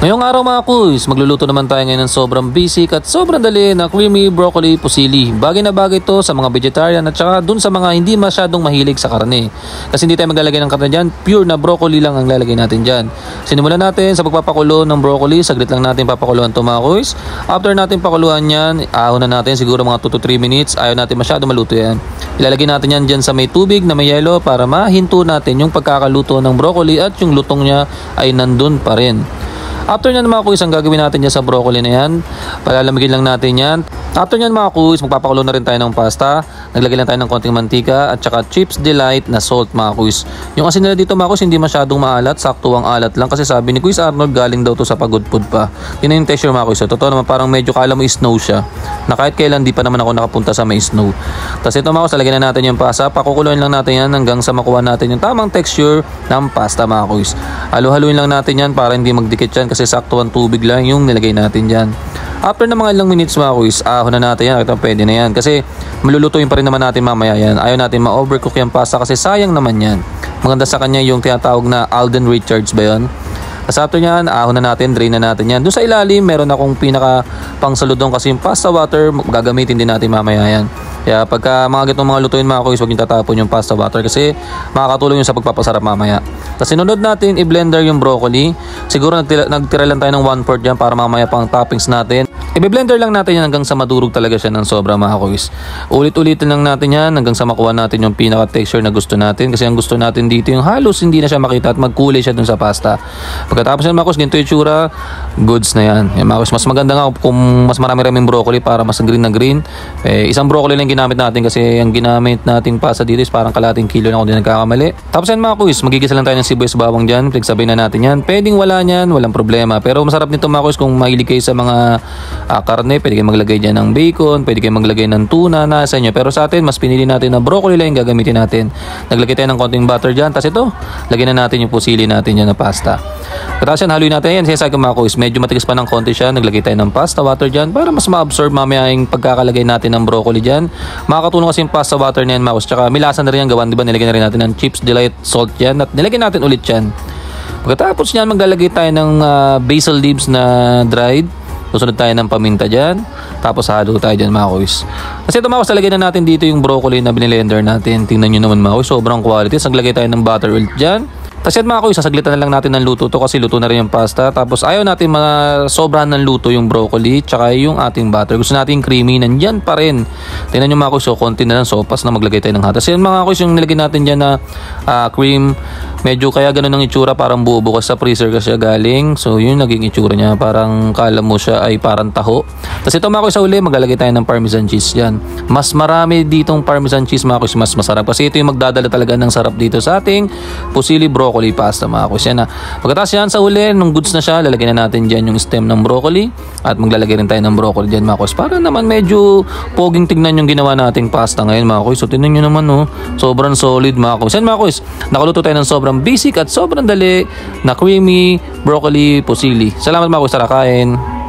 Ngayong araw mga kuys, magluluto naman tayo ngayon ng sobrang basic at sobrang dali na creamy broccoli fusilli. Bagay na bagay ito sa mga vegetarian at saka dun sa mga hindi masyadong mahilig sa karne. Kasi hindi tayo maglalagay ng karne dyan, pure na broccoli lang ang lalagay natin dyan. Sinimulan natin sa pagpapakulo ng broccoli, saglit lang natin papakuluan ito mga kuys. After natin pakuluan yan, ahon na natin siguro mga 2 to 3 minutes, ayaw natin masyado maluto yan. Ilalagay natin yan dyan sa may tubig na may yelo para mahinto natin yung pagkakaluto ng broccoli at yung lutong niya ay nandun pa rin. After nyan mga kuys, ang gagawin natin dyan sa broccoli na yan, palalamigin lang natin yan. After nyan mga kuys, magpapakulo na rin tayo ng pasta. Naglagay lang tayo ng konting mantika at saka Chips Delight na salt mga kuys. Yung asin nila dito mga kuys, hindi masyadong maalat, sakto ang alat lang. Kasi sabi ni Kuys Arnold, galing daw to sa pagod food pa. Yun yung texture mga kuys. Totoo naman, parang medyo kala mo snow siya. Na kahit kailan di pa naman ako nakapunta sa may snow. Tapos ito mga kuys, lagyan na natin yung pasta. Pakukuluin lang natin yan hanggang sa makuha natin yung tamang texture ng pasta mga kuys. Halo-haluin lang natin yan para hindi magdikit yan kasi sakto ang tubig lang yung nilagay natin dyan. After ng mga ilang minutes mga kuys, ahon na natin yan. Ito pwede na yan kasi malulutuin pa rin naman natin mamaya yan. Ayaw natin ma-overcook yung pasta kasi sayang naman yan. Maganda sa kanya yung tinatawag na Alden Richards ba yun? Kasi after nyan, ahon na natin, drain na natin yan. Doon sa ilalim, meron akong pinaka pangsaludong kasi yung pasta water, gagamitin din natin mamaya yan. Kaya pagka mga gitong mga lutuin mga kuys, huwag yung tatapon yung pasta water kasi makakatulong yun sa pagpapasarap mamaya. Tapos sinunod natin i-blender yung broccoli. Siguro nagtira lang tayo ng 1/4 dyan para mamaya pang toppings natin. I-blender lang natin yan hanggang sa madurog talaga siya ng sobra mga kuys. Ulit-ulitin lang natin yan hanggang sa makuha natin yung pinaka-texture na gusto natin. Kasi ang gusto natin dito yung halos hindi na siya makita at magkulay siya dun sa pasta. Pagkatapos yan mga kuys, ganito yung tsura, goods na yan. Yan mga kuys, mas maganda nga kung mas marami-raming broccoli para mas green na green. Isang broccoli lang ginamit natin kasi ang ginamit nating pasta dito is parang kalating kilo na kung di nagkakamali. Tapos yan mga kuys, magigisa lang tayo ng sibuyas bawang dyan. Pagsabihin na natin yan. Pwedeng wala niyan, walang problema. Pero masarap nito mga kuys kung mahilig kayo sa mga karne, pwede kayo maglagay dyan ng bacon, pwede kayo maglagay ng tuna, nasa inyo. Pero sa atin, mas pinili natin na broccoli lang yung gagamitin natin. Naglagay tayo ng konting butter dyan. Tapos ito, lagyan na natin yung pusili natin dyan na pasta. Tapos yan, haluin natin yan. Sinasabi ko mga kuys, medyo matigas pa ng konti siya. Naglagay tayo ng pasta water dyan para mas ma-absorb mamaya yung pagkakalagay natin ng broccoli dyan. Makakatulong kasi yung pasta water na yan mga kuys. Tsaka milasan na rin yung gawan, diba? Nilagyan na rin natin ng Chips Delight salt yan. At nilagyan natin ulit yan. Pagkatapos nyan, maglalagay tayo ng basil leaves na dried. Susunod tayo ng paminta dyan. Tapos halo tayo dyan mga kuys. Kasi ito mga kuys, lagyan na natin dito yung broccoli na binilender natin. Tingnan nyo naman mga kuys, sobrang quality. Tapos naglagay tayo ng butter oil dyan. Tapos yan mga kuys, sasaglitan na lang natin ng luto to kasi luto na rin yung pasta. Tapos ayaw natin sobrahan ng luto yung broccoli tsaka yung ating butter. Gusto natin creamy, nandyan pa rin. Tingnan nyo mga kuys, so konti na lang sopas na maglagay tayo ng hot. Tapos yan mga kuys, yung nilagay natin dyan na cream, medyo kaya ganun ang itsura, parang buo kasi sa freezer kasi galing. So yun naging itsura niya, parang kala mo siya ay parang taho. Tapos ito mga kuys, sa uli maglalagay tayo ng parmesan cheese yan. Mas marami ditong parmesan cheese mga kuys, mas masarap. Kasi ito yung magdadala talaga ng sarap dito sa ating fusilli broccoli pasta mga kuys. Yan na. Pagkatapos yan sa uli, nung goods na siya, lalagyan na natin dyan yung stem ng broccoli. At maglalagay rin tayo ng broccoli dyan mga kuys. Para naman medyo poging tignan yung ginawa nating pasta ngayon mga kuys. So tignan nyo naman oh, sobrang solid mga kuys. Yan mga kuys, nakaluto tayo ng sobrang basic at sobrang dali na creamy broccoli fusilli. Salamat mga kuys, tara kain.